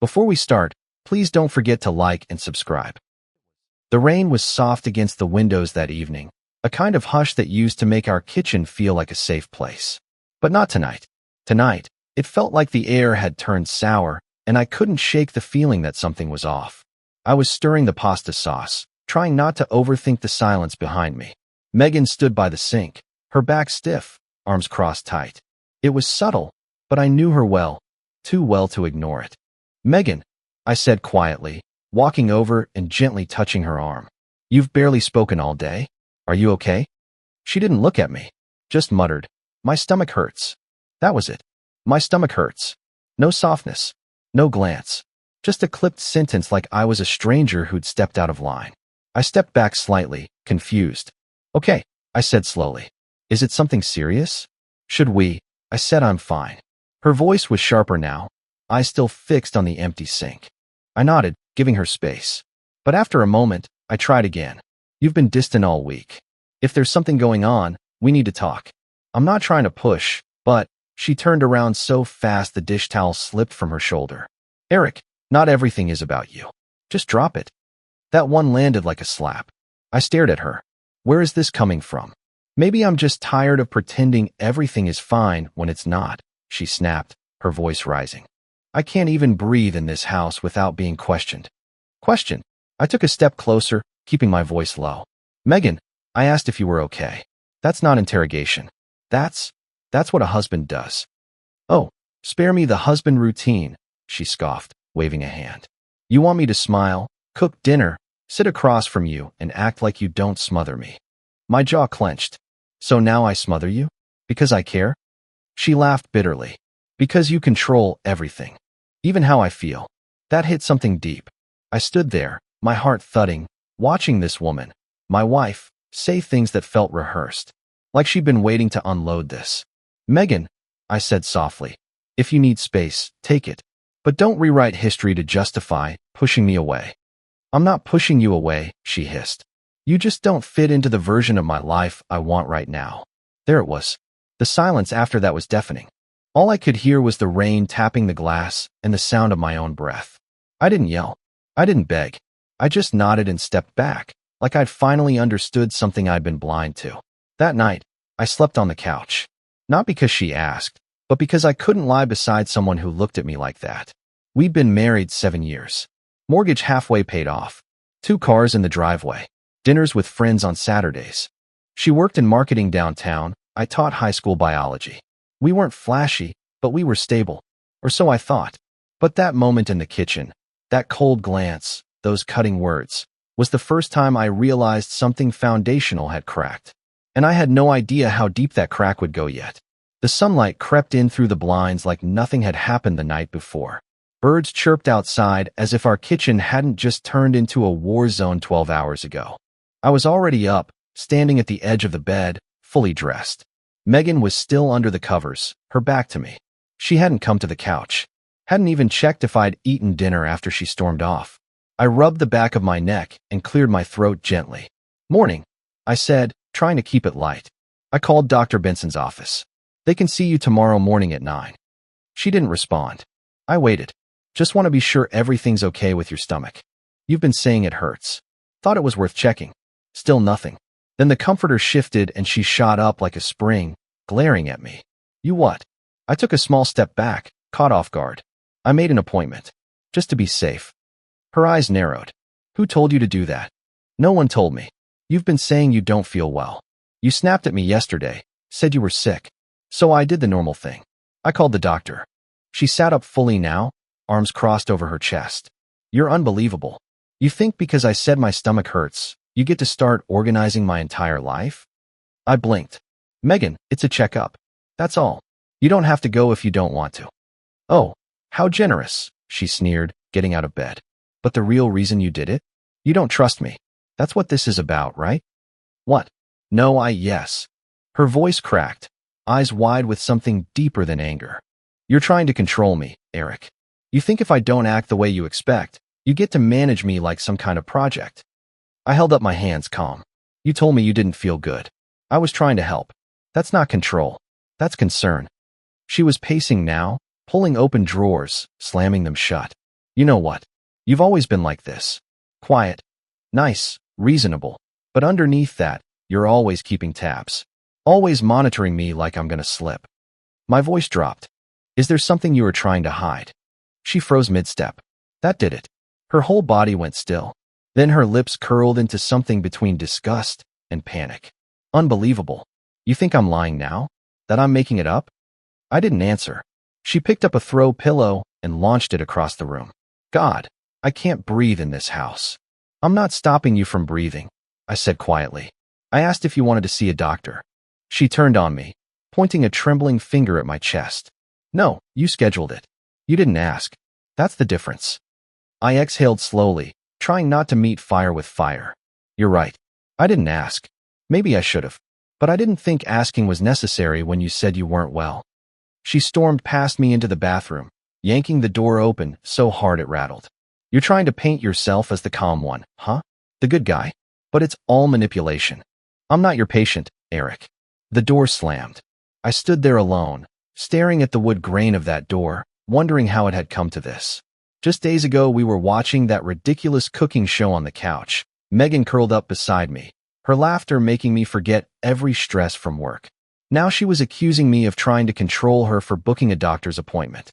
Before we start, please don't forget to like and subscribe. The rain was soft against the windows that evening, a kind of hush that used to make our kitchen feel like a safe place. But not tonight. Tonight, it felt like the air had turned sour, and I couldn't shake the feeling that something was off. I was stirring the pasta sauce, trying not to overthink the silence behind me. Megan stood by the sink, her back stiff, arms crossed tight. It was subtle, but I knew her well, too well to ignore it. "Megan," I said quietly, walking over and gently touching her arm. "You've barely spoken all day. Are you okay?" She didn't look at me, just muttered, "My stomach hurts." That was it. My stomach hurts. No softness, no glance, just a clipped sentence like I was a stranger who'd stepped out of line. I stepped back slightly, confused. "Okay," I said slowly. "Is it something serious?" "Should we?" I said. "I'm fine." Her voice was sharper now, eyes still fixed on the empty sink. I nodded, giving her space. But after a moment, I tried again. "You've been distant all week. If there's something going on, we need to talk." I'm not trying to push, but she turned around so fast the dish towel slipped from her shoulder. "Eric, not everything is about you. Just drop it." That one landed like a slap. I stared at her. Where is this coming from? "Maybe I'm just tired of pretending everything is fine when it's not," she snapped, her voice rising. "I can't even breathe in this house without being questioned." "Questioned?" I took a step closer, keeping my voice low. "Megan, I asked if you were okay. That's not interrogation. That's what a husband does." "Oh, spare me the husband routine," she scoffed, waving a hand. "You want me to smile, cook dinner, sit across from you, and act like you don't smother me." My jaw clenched. "So now I smother you? Because I care?" She laughed bitterly. "Because you control everything. Even how I feel." That hit something deep. I stood there, my heart thudding, watching this woman, my wife, say things that felt rehearsed, like she'd been waiting to unload this. "Megan," I said softly, "if you need space, take it. But don't rewrite history to justify pushing me away." "I'm not pushing you away," she hissed. "You just don't fit into the version of my life I want right now." There it was. The silence after that was deafening. All I could hear was the rain tapping the glass and the sound of my own breath. I didn't yell. I didn't beg. I just nodded and stepped back, like I'd finally understood something I'd been blind to. That night, I slept on the couch. Not because she asked, but because I couldn't lie beside someone who looked at me like that. We'd been married 7 years. Mortgage halfway paid off. 2 cars in the driveway. Dinners with friends on Saturdays. She worked in marketing downtown. I taught high school biology. We weren't flashy, but we were stable. Or so I thought. But that moment in the kitchen, that cold glance, those cutting words, was the first time I realized something foundational had cracked. And I had no idea how deep that crack would go yet. The sunlight crept in through the blinds like nothing had happened the night before. Birds chirped outside as if our kitchen hadn't just turned into a war zone 12 hours ago. I was already up, standing at the edge of the bed, fully dressed. Megan was still under the covers, her back to me. She hadn't come to the couch. Hadn't even checked if I'd eaten dinner after she stormed off. I rubbed the back of my neck and cleared my throat gently. "Morning," I said, trying to keep it light. "I called Dr. Benson's office. They can see you tomorrow morning at 9. She didn't respond. I waited. "Just want to be sure everything's okay with your stomach. You've been saying it hurts." Thought it was worth checking. Still nothing. Then the comforter shifted and she shot up like a spring, glaring at me. "You what?" I took a small step back, caught off guard. "I made an appointment. Just to be safe." Her eyes narrowed. "Who told you to do that?" "No one told me. You've been saying you don't feel well. You snapped at me yesterday, said you were sick. So I did the normal thing. I called the doctor." She sat up fully now, arms crossed over her chest. "You're unbelievable. You think because I said my stomach hurts, you get to start organizing my entire life?" I blinked. "Megan, it's a checkup. That's all. You don't have to go if you don't want to." "Oh, how generous," she sneered, getting out of bed. "But the real reason you did it? You don't trust me. That's what this is about, right?" "What?" "No, yes." Her voice cracked, eyes wide with something deeper than anger. "You're trying to control me, Eric. You think if I don't act the way you expect, you get to manage me like some kind of project." I held up my hands calm. "You told me you didn't feel good. I was trying to help. That's not control. That's concern." She was pacing now, pulling open drawers, slamming them shut. You know what? You've always been like this. Quiet, nice, reasonable. But underneath that, you're always keeping tabs. Always monitoring me like I'm gonna slip. My voice dropped. Is there something you were trying to hide? She froze mid-step. That did it. Her whole body went still. Then her lips curled into something between disgust and panic. Unbelievable. You think I'm lying now? That I'm making it up? I didn't answer. She picked up a throw pillow and launched it across the room. God, I can't breathe in this house. I'm not stopping you from breathing, I said quietly. I asked if you wanted to see a doctor. She turned on me, pointing a trembling finger at my chest. No, you scheduled it. You didn't ask. That's the difference. I exhaled slowly, trying not to meet fire with fire. You're right. I didn't ask. Maybe I should have. But I didn't think asking was necessary when you said you weren't well. She stormed past me into the bathroom, yanking the door open so hard it rattled. You're trying to paint yourself as the calm one, huh? The good guy. But it's all manipulation. I'm not your patient, Eric. The door slammed. I stood there alone, staring at the wood grain of that door, wondering how it had come to this. Just days ago, we were watching that ridiculous cooking show on the couch. Megan curled up beside me, her laughter making me forget every stress from work. Now she was accusing me of trying to control her for booking a doctor's appointment.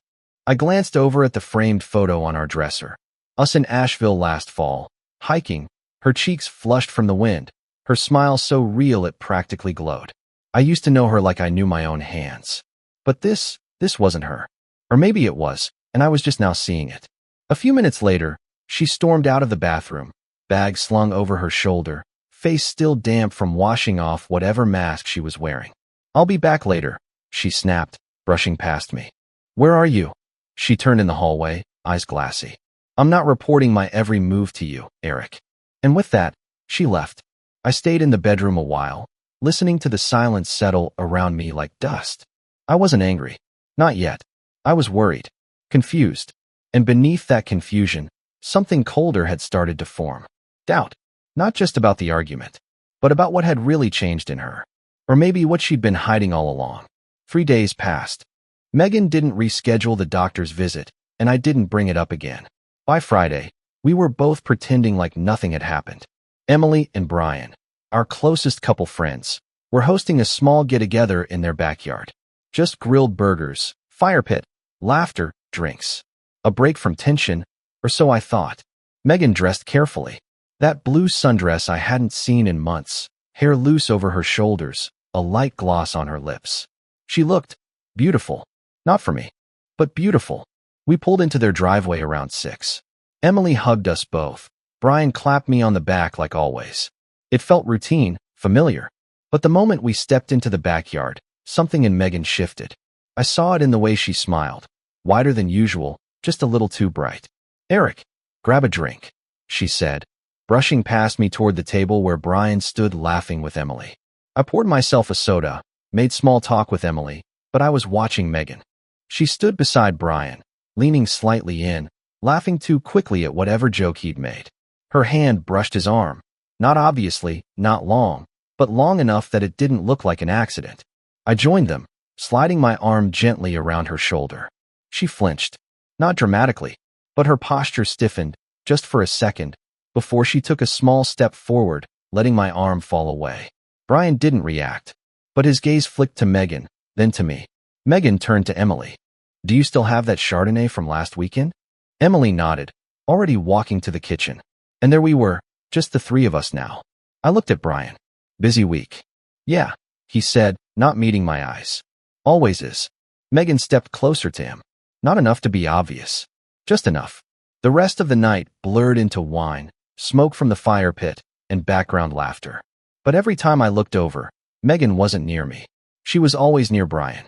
I glanced over at the framed photo on our dresser. Us in Asheville last fall, hiking, her cheeks flushed from the wind, her smile so real it practically glowed. I used to know her like I knew my own hands. But this wasn't her. Or maybe it was, and I was just now seeing it. A few minutes later, she stormed out of the bathroom, bag slung over her shoulder, face still damp from washing off whatever mask she was wearing. I'll be back later, she snapped, brushing past me. Where are you? She turned in the hallway, eyes glassy. I'm not reporting my every move to you, Eric. And with that, she left. I stayed in the bedroom a while, listening to the silence settle around me like dust. I wasn't angry. Not yet. I was worried, confused. And beneath that confusion, something colder had started to form. Doubt. Not just about the argument, but about what had really changed in her. Or maybe what she'd been hiding all along. 3 days passed. Megan didn't reschedule the doctor's visit, and I didn't bring it up again. By Friday, we were both pretending like nothing had happened. Emily and Brian, our closest couple friends, were hosting a small get-together in their backyard. Just grilled burgers, fire pit, laughter, drinks. A break from tension, or so I thought. Megan dressed carefully. That blue sundress I hadn't seen in months, hair loose over her shoulders, a light gloss on her lips. She looked beautiful. Not for me, but beautiful. We pulled into their driveway around 6. Emily hugged us both. Brian clapped me on the back like always. It felt routine, familiar. But the moment we stepped into the backyard, something in Megan shifted. I saw it in the way she smiled. Wider than usual, just a little too bright. Eric, grab a drink, she said, brushing past me toward the table where Brian stood laughing with Emily. I poured myself a soda, made small talk with Emily, but I was watching Megan. She stood beside Brian, leaning slightly in, laughing too quickly at whatever joke he'd made. Her hand brushed his arm. Not obviously, not long, but long enough that it didn't look like an accident. I joined them, sliding my arm gently around her shoulder. She flinched. Not dramatically, but her posture stiffened, just for a second, before she took a small step forward, letting my arm fall away. Brian didn't react, but his gaze flicked to Megan, then to me. Megan turned to Emily. Do you still have that Chardonnay from last weekend? Emily nodded, already walking to the kitchen. And there we were, just the 3 of us now. I looked at Brian. Busy week. Yeah, he said, not meeting my eyes. Always is. Megan stepped closer to him. Not enough to be obvious. Just enough. The rest of the night blurred into wine, smoke from the fire pit, and background laughter. But every time I looked over, Megan wasn't near me. She was always near Brian.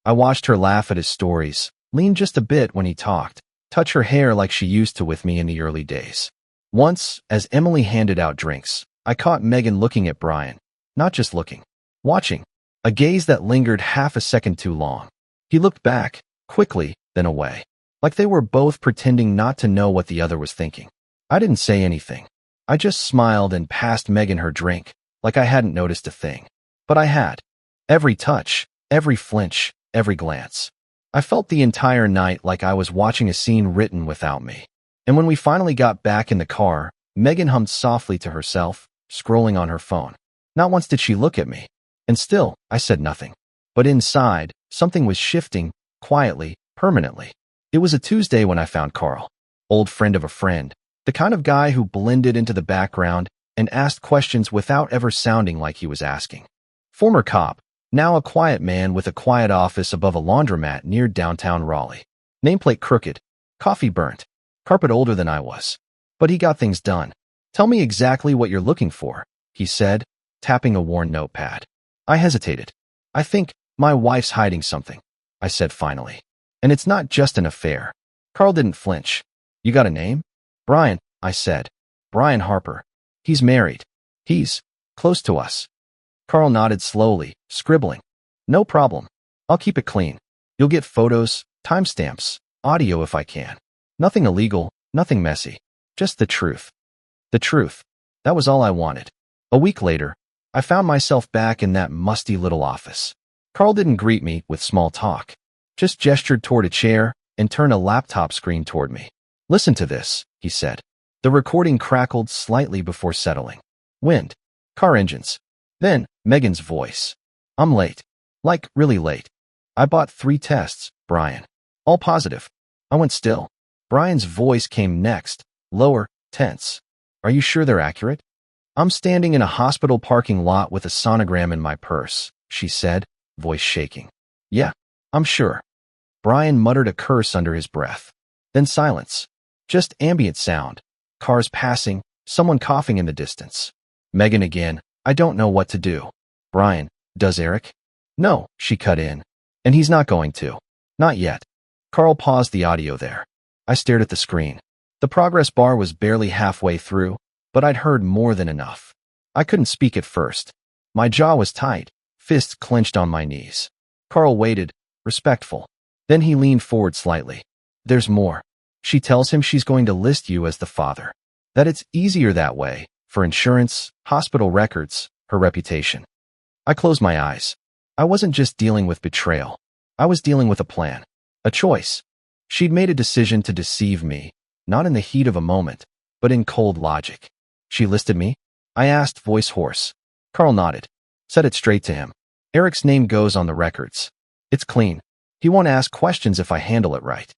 I watched her laugh at his stories, lean just a bit when he talked, touch her hair like she used to with me in the early days. Once, as Emily handed out drinks, I caught Megan looking at Brian. Not just looking. Watching. A gaze that lingered half a second too long. He looked back, quickly, then away. Like they were both pretending not to know what the other was thinking. I didn't say anything. I just smiled and passed Megan her drink, like I hadn't noticed a thing. But I had. Every touch, every flinch, every glance. I felt the entire night like I was watching a scene written without me. And when we finally got back in the car, Megan hummed softly to herself, scrolling on her phone. Not once did she look at me. And still, I said nothing. But inside, something was shifting, quietly, permanently. It was a Tuesday when I found Carl. Old friend of a friend. The kind of guy who blended into the background and asked questions without ever sounding like he was asking. Former cop, now a quiet man with a quiet office above a laundromat near downtown Raleigh. Nameplate crooked. Coffee burnt. Carpet older than I was. But he got things done. Tell me exactly what you're looking for, he said, tapping a worn notepad. I hesitated. I think my wife's hiding something, I said finally. And it's not just an affair. Carl didn't flinch. You got a name? Brian, I said. Brian Harper. He's married. He's close to us. Carl nodded slowly, scribbling. No problem. I'll keep it clean. You'll get photos, timestamps, audio if I can. Nothing illegal, nothing messy. Just the truth. The truth. That was all I wanted. A week later, I found myself back in that musty little office. Carl didn't greet me with small talk. Just gestured toward a chair and turned a laptop screen toward me. Listen to this, he said. The recording crackled slightly before settling. Wind. Car engines. Then, Megan's voice. I'm late. Like, really late. I bought 3 tests, Brian. All positive. I went still. Brian's voice came next, lower, tense. Are you sure they're accurate? I'm standing in a hospital parking lot with a sonogram in my purse, she said, voice shaking. Yeah, I'm sure. Brian muttered a curse under his breath. Then silence. Just ambient sound. Cars passing, someone coughing in the distance. Megan again. I don't know what to do. Brian, does Eric? No, she cut in. And he's not going to. Not yet. Carl paused the audio there. I stared at the screen. The progress bar was barely halfway through, but I'd heard more than enough. I couldn't speak at first. My jaw was tight, fists clenched on my knees. Carl waited, respectful. Then he leaned forward slightly. There's more. She tells him she's going to list you as the father. That it's easier that way, for insurance, hospital records, her reputation. I closed my eyes. I wasn't just dealing with betrayal. I was dealing with a plan. A choice. She'd made a decision to deceive me, not in the heat of a moment, but in cold logic. She listed me? I asked, voice hoarse. Carl nodded. Said it straight to him. Eric's name goes on the records. It's clean. He won't ask questions if I handle it right.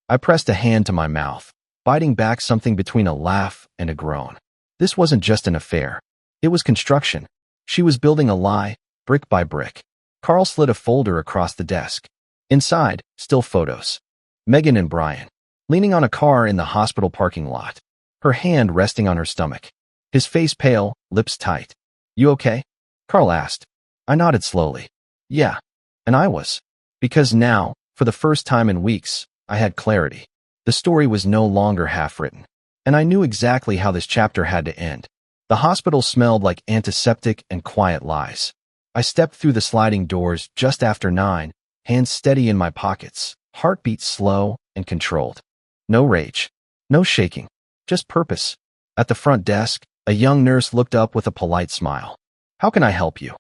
I pressed a hand to my mouth, biting back something between a laugh and a groan. This wasn't just an affair. It was construction. She was building a lie, brick by brick. Carl slid a folder across the desk. Inside, still photos. Megan and Brian, leaning on a car in the hospital parking lot, her hand resting on her stomach. His face pale, lips tight. You okay? Carl asked. I nodded slowly. Yeah. And I was. Because now, for the first time in weeks, I had clarity. The story was no longer half-written. And I knew exactly how this chapter had to end. The hospital smelled like antiseptic and quiet lies. I stepped through the sliding doors just after 9, hands steady in my pockets, heartbeat slow and controlled. No rage. No shaking. Just purpose. At the front desk, a young nurse looked up with a polite smile. How can I help you?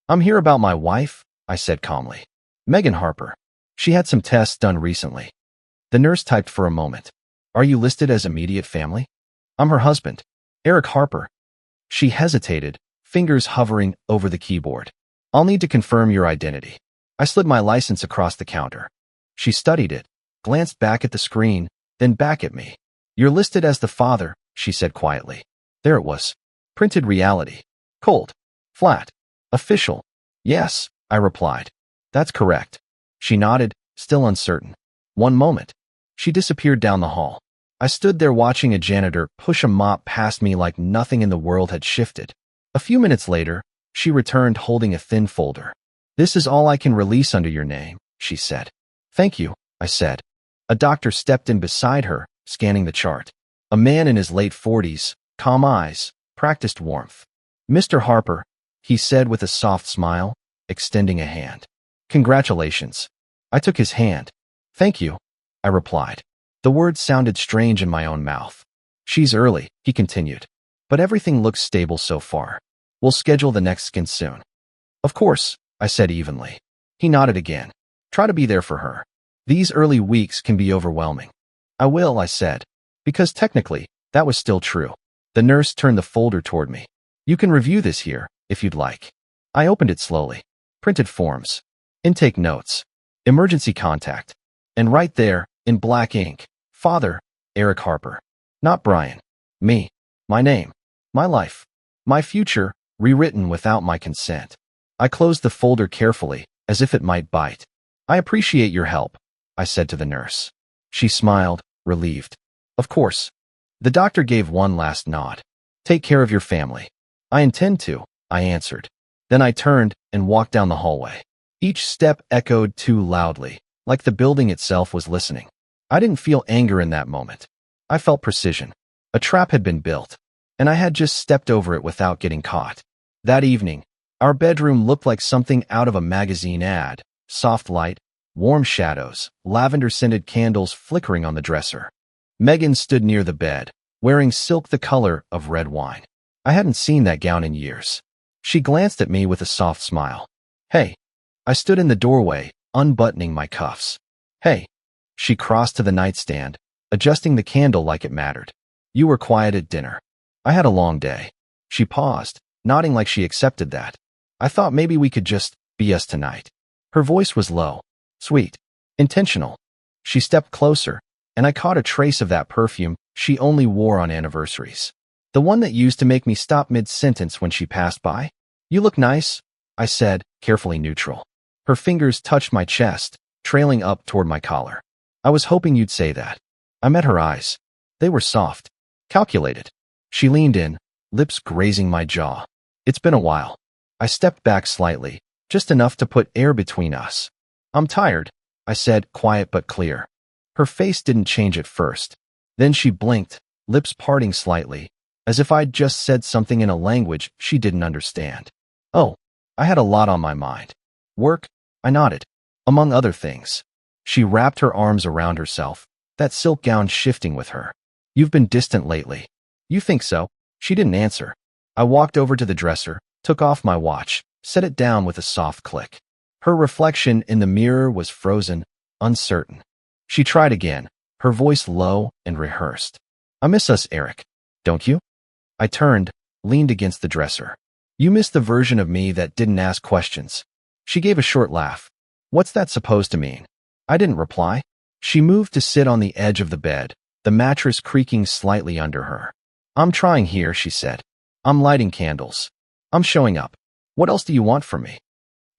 I'm here about my wife, I said calmly. Megan Harper. She had some tests done recently. The nurse typed for a moment. Are you listed as immediate family? I'm her husband, Eric Harper. She hesitated, fingers hovering over the keyboard. I'll need to confirm your identity. I slid my license across the counter. She studied it, glanced back at the screen, then back at me. You're listed as the father, she said quietly. There it was. Printed reality. Cold. Flat. Official. Yes, I replied. That's correct. She nodded, still uncertain. One moment. She disappeared down the hall. I stood there watching a janitor push a mop past me like nothing in the world had shifted. A few minutes later, she returned holding a thin folder. This is all I can release under your name, she said. Thank you, I said. A doctor stepped in beside her, scanning the chart. A man in his late 40s, calm eyes, practiced warmth. Mr. Harper, he said with a soft smile, extending a hand. Congratulations. I took his hand. Thank you, I replied. The words sounded strange in my own mouth. She's early, he continued. But everything looks stable so far. We'll schedule the next scan soon. Of course, I said evenly. He nodded again. Try to be there for her. These early weeks can be overwhelming. I will, I said. Because technically, that was still true. The nurse turned the folder toward me. You can review this here, if you'd like. I opened it slowly. Printed forms. Intake notes. Emergency contact. And right there, in black ink, Father, Eric Harper. Not Brian. Me. My name. My life. My future, rewritten without my consent. I closed the folder carefully, as if it might bite. I appreciate your help, I said to the nurse. She smiled, relieved. Of course. The doctor gave one last nod. Take care of your family. I intend to, I answered. Then I turned and walked down the hallway. Each step echoed too loudly, like the building itself was listening. I didn't feel anger in that moment. I felt precision. A trap had been built, and I had just stepped over it without getting caught. That evening, our bedroom looked like something out of a magazine ad. Soft light, warm shadows, lavender-scented candles flickering on the dresser. Megan stood near the bed, wearing silk the color of red wine. I hadn't seen that gown in years. She glanced at me with a soft smile. Hey. I stood in the doorway, unbuttoning my cuffs. Hey. She crossed to the nightstand, adjusting the candle like it mattered. You were quiet at dinner. I had a long day. She paused, nodding like she accepted that. I thought maybe we could just be us tonight. Her voice was low, sweet, intentional. She stepped closer, and I caught a trace of that perfume she only wore on anniversaries. The one that used to make me stop mid-sentence when she passed by. You look nice, I said, carefully neutral. Her fingers touched my chest, trailing up toward my collar. I was hoping you'd say that. I met her eyes. They were soft, calculated. She leaned in, lips grazing my jaw. It's been a while. I stepped back slightly, just enough to put air between us. I'm tired, I said, quiet but clear. Her face didn't change at first. Then she blinked, lips parting slightly, as if I'd just said something in a language she didn't understand. Oh, I had a lot on my mind. Work, I nodded. Among other things. She wrapped her arms around herself, that silk gown shifting with her. You've been distant lately. You think so? She didn't answer. I walked over to the dresser, took off my watch, set it down with a soft click. Her reflection in the mirror was frozen, uncertain. She tried again, her voice low and rehearsed. I miss us, Eric. Don't you? I turned, leaned against the dresser. You miss the version of me that didn't ask questions. She gave a short laugh. What's that supposed to mean? I didn't reply. She moved to sit on the edge of the bed, the mattress creaking slightly under her. I'm trying here, she said. I'm lighting candles. I'm showing up. What else do you want from me?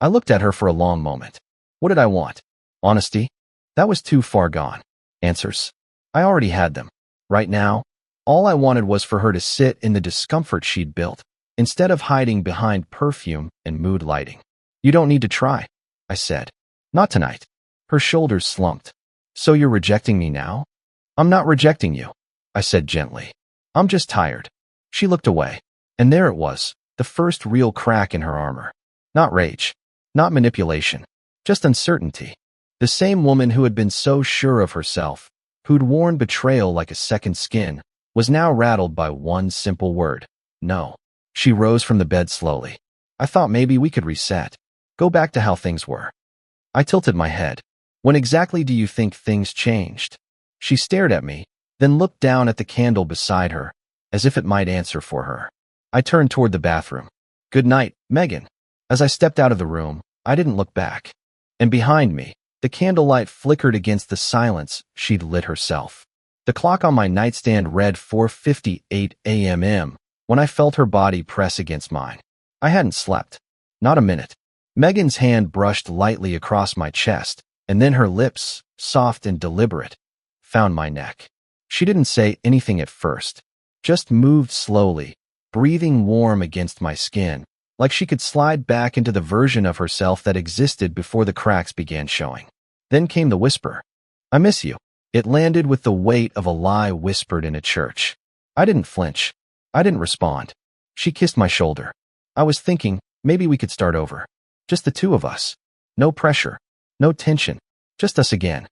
I looked at her for a long moment. What did I want? Honesty? That was too far gone. Answers? I already had them. Right now, all I wanted was for her to sit in the discomfort she'd built, instead of hiding behind perfume and mood lighting. You don't need to try, I said. Not tonight. Her shoulders slumped. So you're rejecting me now? I'm not rejecting you, I said gently. I'm just tired. She looked away. And there it was, the first real crack in her armor. Not rage. Not manipulation. Just uncertainty. The same woman who had been so sure of herself, who'd worn betrayal like a second skin, was now rattled by one simple word. No. She rose from the bed slowly. I thought maybe we could reset. Go back to how things were. I tilted my head. When exactly do you think things changed? She stared at me, then looked down at the candle beside her, as if it might answer for her. I turned toward the bathroom. Good night, Megan. As I stepped out of the room, I didn't look back. And behind me, the candlelight flickered against the silence she'd lit herself. The clock on my nightstand read 4:58 a.m. when I felt her body press against mine. I hadn't slept. Not a minute. Megan's hand brushed lightly across my chest, and then her lips, soft and deliberate, found my neck. She didn't say anything at first, just moved slowly, breathing warm against my skin, like she could slide back into the version of herself that existed before the cracks began showing. Then came the whisper. I miss you. It landed with the weight of a lie whispered in a church. I didn't flinch. I didn't respond. She kissed my shoulder. I was thinking, maybe we could start over. Just the two of us. No pressure. No tension. Just us again.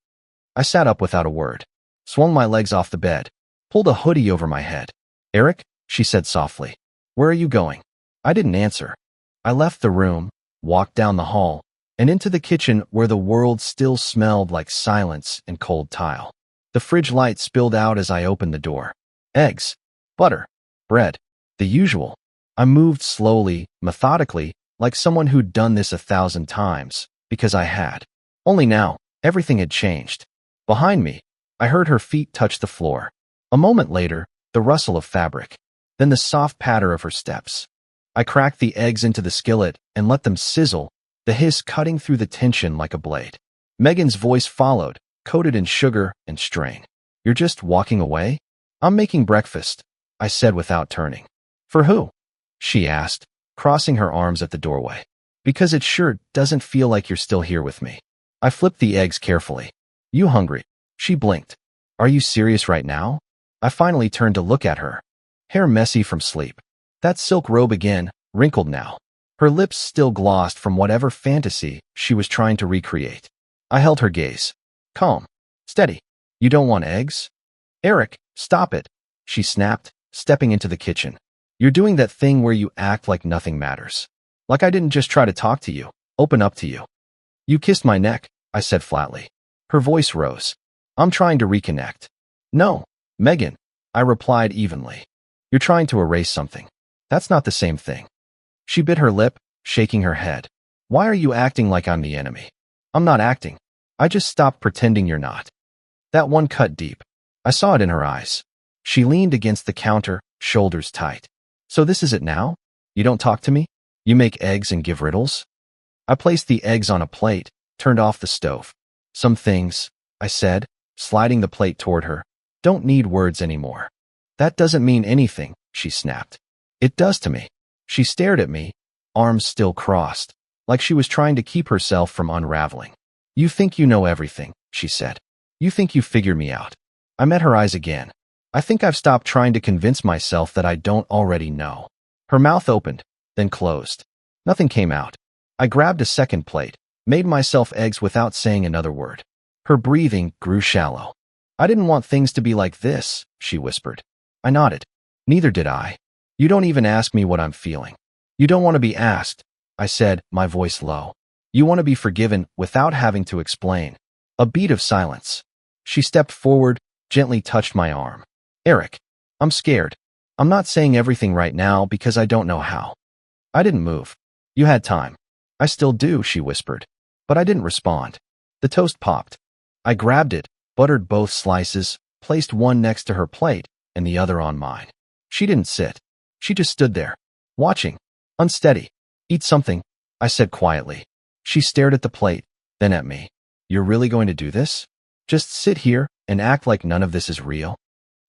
I sat up without a word. Swung my legs off the bed. Pulled a hoodie over my head. Eric, she said softly. Where are you going? I didn't answer. I left the room, walked down the hall, and into the kitchen where the world still smelled like silence and cold tile. The fridge light spilled out as I opened the door. Eggs, butter, bread, the usual. I moved slowly, methodically, like someone who'd done this 1,000 times, because I had. Only now, everything had changed. Behind me, I heard her feet touch the floor. A moment later, the rustle of fabric. Then the soft patter of her steps. I cracked the eggs into the skillet and let them sizzle, the hiss cutting through the tension like a blade. Megan's voice followed, coated in sugar and strain. "You're just walking away?" "I'm making breakfast," I said without turning. "For who?" she asked, crossing her arms at the doorway. "Because it sure doesn't feel like you're still here with me." I flipped the eggs carefully. "You hungry?" She blinked. "Are you serious right now?" I finally turned to look at her. Hair messy from sleep. That silk robe again, wrinkled now. Her lips still glossed from whatever fantasy she was trying to recreate. I held her gaze. "Calm. Steady. You don't want eggs?" "Eric, stop it," she snapped, stepping into the kitchen. "You're doing that thing where you act like nothing matters. Like I didn't just try to talk to you, open up to you." "You kissed my neck," I said flatly. Her voice rose. "I'm trying to reconnect." "No, Megan," I replied evenly. "You're trying to erase something. That's not the same thing." She bit her lip, shaking her head. "Why are you acting like I'm the enemy?" "I'm not acting. I just stopped pretending you're not." That one cut deep. I saw it in her eyes. She leaned against the counter, shoulders tight. "So this is it now? You don't talk to me? You make eggs and give riddles?" I placed the eggs on a plate, turned off the stove. "Some things," I said, sliding the plate toward her, "don't need words anymore." "That doesn't mean anything," she snapped. "It does to me." She stared at me, arms still crossed, like she was trying to keep herself from unraveling. "You think you know everything," she said. "You think you figured me out." I met her eyes again. "I think I've stopped trying to convince myself that I don't already know." Her mouth opened, then closed. Nothing came out. I grabbed a second plate, made myself eggs without saying another word. Her breathing grew shallow. "I didn't want things to be like this," she whispered. I nodded. "Neither did I. You don't even ask me what I'm feeling." "You don't want to be asked," I said, my voice low. "You want to be forgiven without having to explain." A beat of silence. She stepped forward, gently touched my arm. "Eric, I'm scared. I'm not saying everything right now because I don't know how." I didn't move. "You had time." "I still do," she whispered. But I didn't respond. The toast popped. I grabbed it, buttered both slices, placed one next to her plate and the other on mine. She didn't sit. She just stood there, watching, unsteady. "Eat something," I said quietly. She stared at the plate, then at me. "You're really going to do this? Just sit here and act like none of this is real?"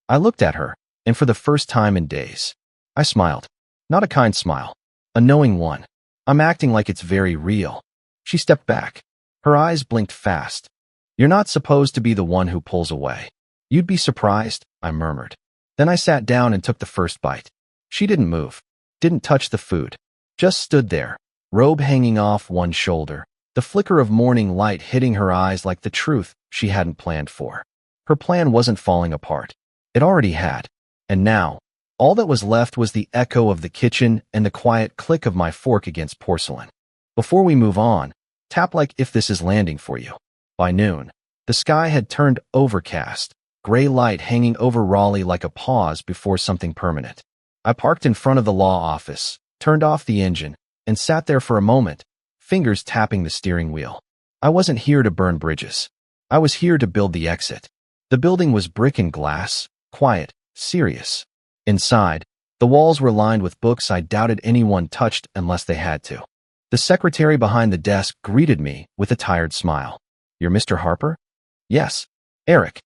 I looked at her, and for the first time in days, I smiled. Not a kind smile, a knowing one. "I'm acting like it's very real." She stepped back. Her eyes blinked fast. "You're not supposed to be the one who pulls away." "You'd be surprised," I murmured. Then I sat down and took the first bite. She didn't move, didn't touch the food, just stood there, robe hanging off one shoulder, the flicker of morning light hitting her eyes like the truth she hadn't planned for. Her plan wasn't falling apart. It already had. And now, all that was left was the echo of the kitchen and the quiet click of my fork against porcelain. "Before we move on, tap like if this is landing for you." By noon, the sky had turned overcast, gray light hanging over Raleigh like a pause before something permanent. I parked in front of the law office, turned off the engine, and sat there for a moment, fingers tapping the steering wheel. I wasn't here to burn bridges. I was here to build the exit. The building was brick and glass, quiet, serious. Inside, the walls were lined with books I doubted anyone touched unless they had to. The secretary behind the desk greeted me with a tired smile. "You're Mr. Harper?" "Yes, Eric.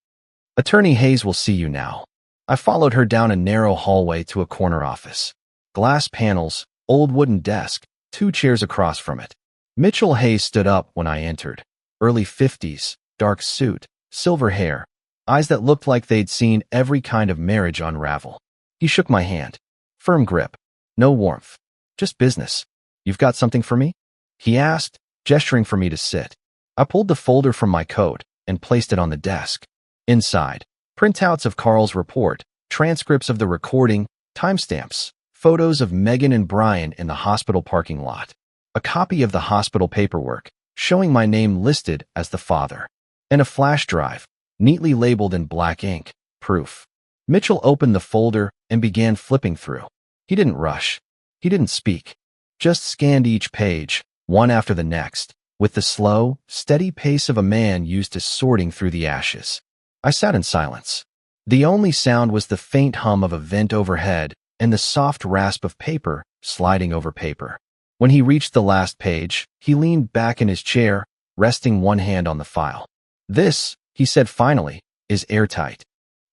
Attorney Hayes will see you now." I followed her down a narrow hallway to a corner office. Glass panels, old wooden desk, 2 chairs across from it. Mitchell Hayes stood up when I entered. Early 50s, dark suit, silver hair, eyes that looked like they'd seen every kind of marriage unravel. He shook my hand. Firm grip. No warmth. "Just business. You've got something for me?" he asked, gesturing for me to sit. I pulled the folder from my coat and placed it on the desk. Inside, printouts of Carl's report, transcripts of the recording, timestamps, photos of Megan and Brian in the hospital parking lot, a copy of the hospital paperwork showing my name listed as the father, and a flash drive neatly labeled in black ink, proof. Mitchell opened the folder and began flipping through. He didn't rush. He didn't speak. Just scanned each page, one after the next, with the slow, steady pace of a man used to sorting through the ashes. I sat in silence. The only sound was the faint hum of a vent overhead and the soft rasp of paper sliding over paper. When he reached the last page, he leaned back in his chair, resting one hand on the file. "This," he said finally, "is airtight."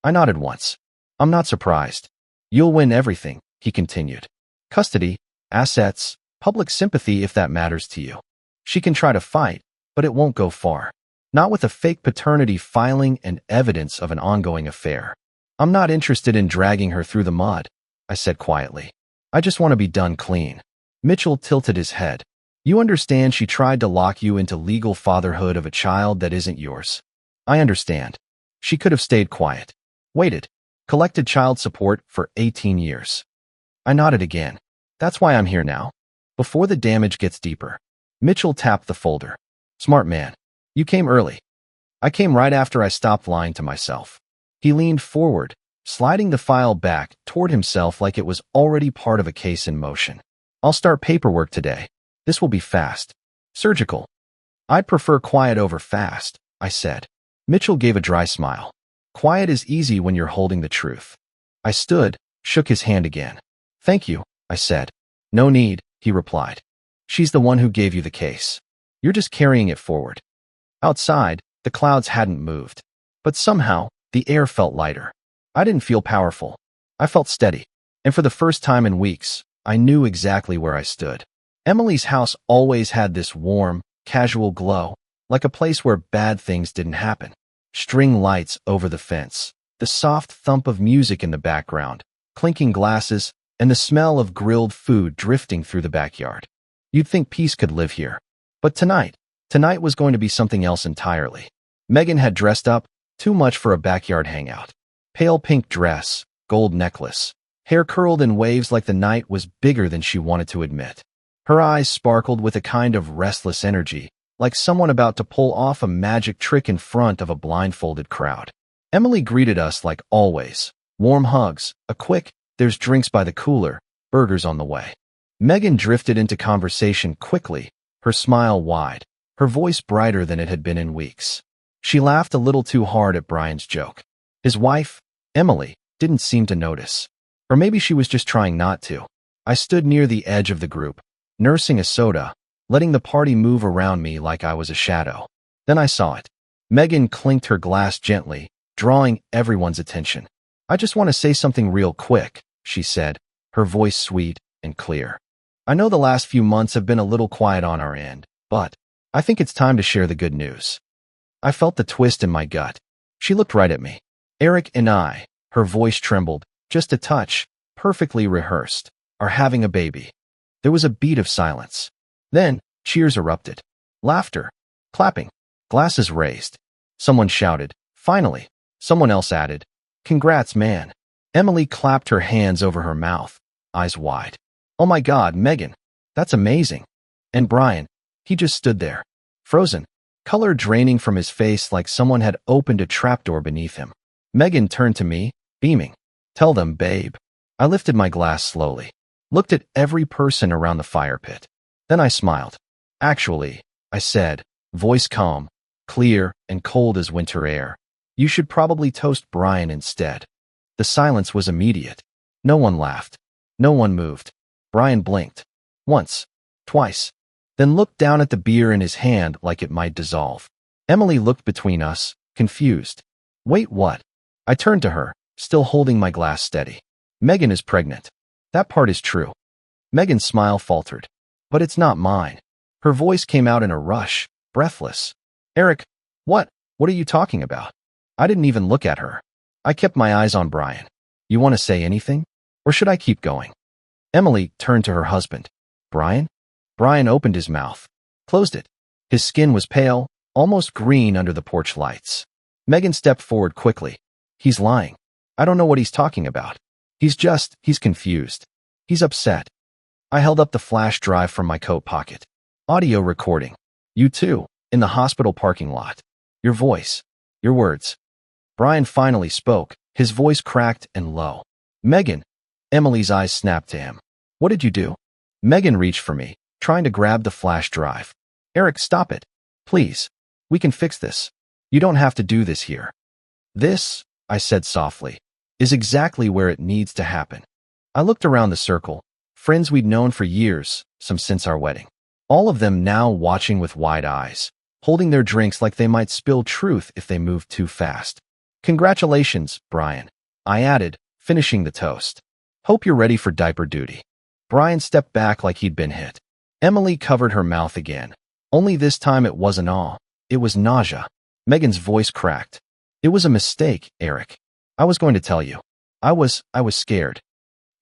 I nodded once. "I'm not surprised. You'll win everything," he continued. "Custody, assets, public sympathy if that matters to you. She can try to fight, but it won't go far. Not with a fake paternity filing and evidence of an ongoing affair. I'm not interested in dragging her through the mud," I said quietly. "I just want to be done clean." Mitchell tilted his head. "You understand she tried to lock you into legal fatherhood of a child that isn't yours." "I understand. She could have stayed quiet. Waited. Collected child support for 18 years. I nodded again. "That's why I'm here now. Before the damage gets deeper." Mitchell tapped the folder. "Smart man. You came early." "I came right after I stopped lying to myself." He leaned forward, sliding the file back toward himself like it was already part of a case in motion. "I'll start paperwork today. This will be fast. Surgical." "I'd prefer quiet over fast," I said. Mitchell gave a dry smile. "Quiet is easy when you're holding the truth." I stood, shook his hand again. "Thank you," I said. "No need," he replied. "She's the one who gave you the case. You're just carrying it forward." Outside, the clouds hadn't moved, but somehow, the air felt lighter. I didn't feel powerful. I felt steady, and for the first time in weeks, I knew exactly where I stood. Emily's house always had this warm, casual glow, like a place where bad things didn't happen. String lights over the fence, the soft thump of music in the background, clinking glasses, and the smell of grilled food drifting through the backyard. You'd think peace could live here. But tonight was going to be something else entirely. Megan had dressed up, too much for a backyard hangout. Pale pink dress, gold necklace, hair curled in waves like the night was bigger than she wanted to admit. Her eyes sparkled with a kind of restless energy, like someone about to pull off a magic trick in front of a blindfolded crowd. Emily greeted us like always. Warm hugs, a quick, "There's drinks by the cooler, burgers on the way." Megan drifted into conversation quickly, her smile wide, her voice brighter than it had been in weeks. She laughed a little too hard at Brian's joke. His wife, Emily, didn't seem to notice. Or maybe she was just trying not to. I stood near the edge of the group, nursing a soda, letting the party move around me like I was a shadow. Then I saw it. Megan clinked her glass gently, drawing everyone's attention. "I just want to say something real quick," she said, her voice sweet and clear. "I know the last few months have been a little quiet on our end, but I think it's time to share the good news." I felt the twist in my gut. She looked right at me. "Eric and I," her voice trembled, just a touch, perfectly rehearsed, "are having a baby." There was a beat of silence. Then, cheers erupted. Laughter. Clapping. Glasses raised. Someone shouted, "Finally." Someone else added, "Congrats, man." Emily clapped her hands over her mouth, eyes wide. "Oh my God, Megan. That's amazing." And Brian, he just stood there, frozen, color draining from his face like someone had opened a trapdoor beneath him. Megan turned to me, beaming. "Tell them, babe." I lifted my glass slowly, looked at every person around the fire pit. Then I smiled. "Actually," I said, voice calm, clear and cold as winter air, "you should probably toast Brian instead." The silence was immediate. No one laughed. No one moved. Brian blinked. Once. Twice. Then looked down at the beer in his hand like it might dissolve. Emily looked between us, confused. "Wait, what?" I turned to her, still holding my glass steady. "Megan is pregnant. That part is true." Megan's smile faltered. "But it's not mine." Her voice came out in a rush, breathless. "Eric, what? What are you talking about?" I didn't even look at her. I kept my eyes on Brian. "You want to say anything? Or should I keep going?" Emily turned to her husband. "Brian?" Brian opened his mouth, closed it. His skin was pale, almost green under the porch lights. Megan stepped forward quickly. "He's lying. I don't know what he's talking about. He's confused. He's upset." I held up the flash drive from my coat pocket. Audio recording. "You too, in the hospital parking lot. Your voice. Your words. Brian finally spoke, his voice cracked and low. Megan. Emily's eyes snapped to him. What did you do? Megan reached for me, trying to grab the flash drive. Eric, stop it. Please. We can fix this. You don't have to do this here. This, I said softly, is exactly where it needs to happen. I looked around the circle, friends we'd known for years, some since our wedding. All of them now watching with wide eyes, holding their drinks like they might spill truth if they moved too fast. Congratulations, Brian, I added, finishing the toast. Hope you're ready for diaper duty. Brian stepped back like he'd been hit. Emily covered her mouth again. Only this time it wasn't awe. It was nausea. Megan's voice cracked. It was a mistake, Eric. I was going to tell you. I was scared.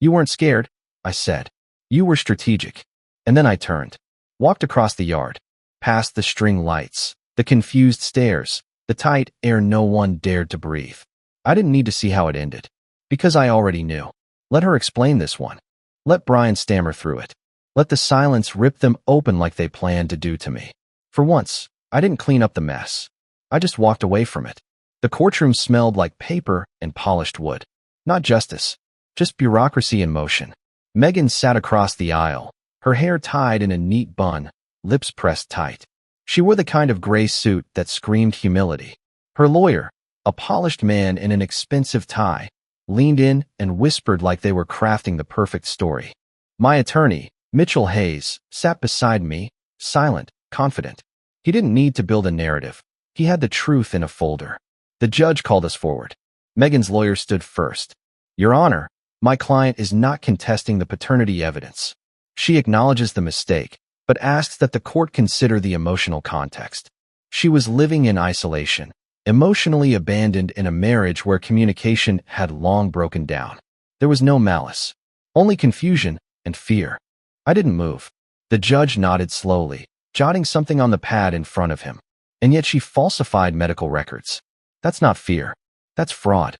You weren't scared, I said. You were strategic. And then I turned. Walked across the yard. Past the string lights. The confused stares. The tight air no one dared to breathe. I didn't need to see how it ended. Because I already knew. Let her explain this one. Let Brian stammer through it. Let the silence rip them open like they planned to do to me. For once, I didn't clean up the mess. I just walked away from it. The courtroom smelled like paper and polished wood. Not justice, just bureaucracy in motion. Megan sat across the aisle, her hair tied in a neat bun, lips pressed tight. She wore the kind of gray suit that screamed humility. Her lawyer, a polished man in an expensive tie, leaned in and whispered like they were crafting the perfect story. My attorney, Mitchell Hayes, sat beside me, silent, confident. He didn't need to build a narrative. He had the truth in a folder. The judge called us forward. Megan's lawyer stood first. Your Honor, my client is not contesting the paternity evidence. She acknowledges the mistake, but asks that the court consider the emotional context. She was living in isolation, emotionally abandoned in a marriage where communication had long broken down. There was no malice, only confusion and fear. I didn't move. The judge nodded slowly, jotting something on the pad in front of him. And yet she falsified medical records. That's not fear. That's fraud.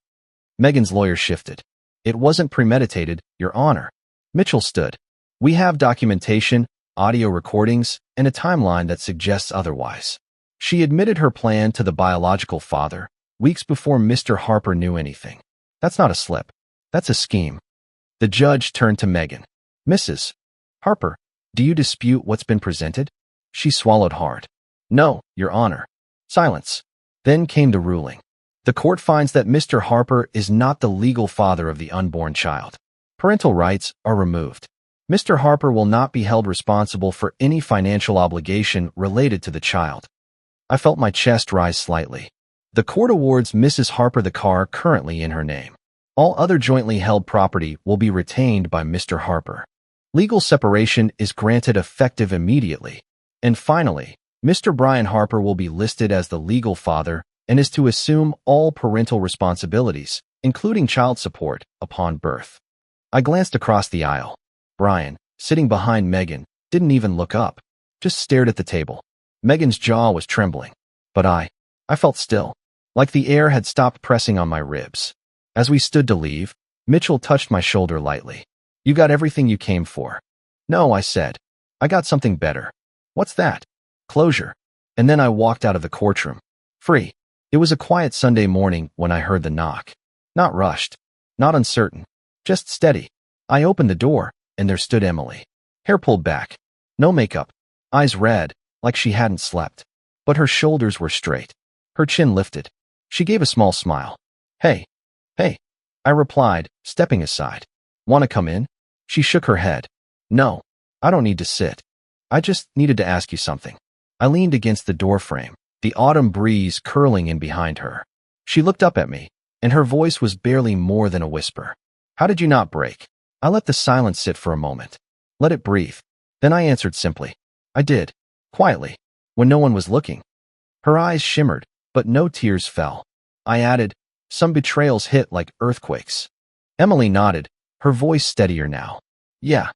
Megan's lawyer shifted. It wasn't premeditated, Your Honor. Mitchell stood. We have documentation, audio recordings, and a timeline that suggests otherwise. She admitted her plan to the biological father, weeks before Mr. Harper knew anything. That's not a slip. That's a scheme. The judge turned to Megan. Mrs. Harper, do you dispute what's been presented? She swallowed hard. No, Your Honor. Silence. Then came the ruling. The court finds that Mr. Harper is not the legal father of the unborn child. Parental rights are removed. Mr. Harper will not be held responsible for any financial obligation related to the child. I felt my chest rise slightly. The court awards Mrs. Harper the car currently in her name. All other jointly held property will be retained by Mr. Harper. Legal separation is granted effective immediately. And finally, Mr. Brian Harper will be listed as the legal father and is to assume all parental responsibilities, including child support, upon birth. I glanced across the aisle. Brian, sitting behind Megan, didn't even look up, just stared at the table. Megan's jaw was trembling, but I felt still, like the air had stopped pressing on my ribs. As we stood to leave, Mitchell touched my shoulder lightly. You got everything you came for. No, I said. I got something better. What's that? Closure. And then I walked out of the courtroom. Free. It was a quiet Sunday morning when I heard the knock. Not rushed. Not uncertain. Just steady. I opened the door, and there stood Emily. Hair pulled back. No makeup. Eyes red, like she hadn't slept. But her shoulders were straight. Her chin lifted. She gave a small smile. Hey. Hey. I replied, stepping aside. Want to come in? She shook her head. No. I don't need to sit. I just needed to ask you something. I leaned against the doorframe, the autumn breeze curling in behind her. She looked up at me, and her voice was barely more than a whisper. How did you not break? I let the silence sit for a moment. Let it breathe. Then I answered simply. I did. Quietly. When no one was looking. Her eyes shimmered, but no tears fell. I added, some betrayals hit like earthquakes. Emily nodded, her voice steadier now. Yeah.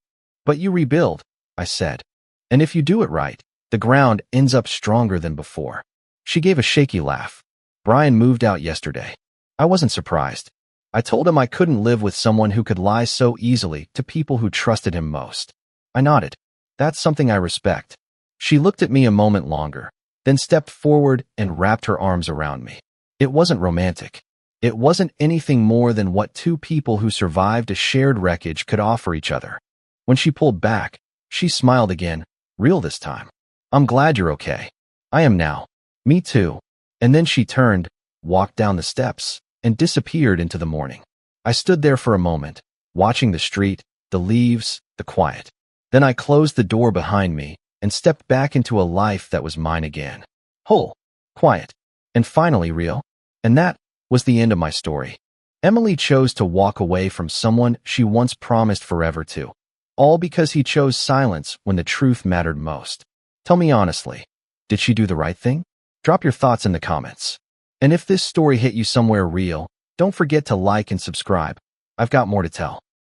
But you rebuild, I said. And if you do it right, the ground ends up stronger than before. She gave a shaky laugh. Brian moved out yesterday. I wasn't surprised. I told him I couldn't live with someone who could lie so easily to people who trusted him most. I nodded. That's something I respect. She looked at me a moment longer, then stepped forward and wrapped her arms around me. It wasn't romantic. It wasn't anything more than what two people who survived a shared wreckage could offer each other. When she pulled back, she smiled again, real this time. I'm glad you're okay. I am now. Me too. And then she turned, walked down the steps, and disappeared into the morning. I stood there for a moment, watching the street, the leaves, the quiet. Then I closed the door behind me and stepped back into a life that was mine again. Whole, quiet, and finally real. And that was the end of my story. Emily chose to walk away from someone she once promised forever to, all because he chose silence when the truth mattered most. Tell me honestly, did she do the right thing? Drop your thoughts in the comments. And if this story hit you somewhere real, don't forget to like and subscribe. I've got more to tell.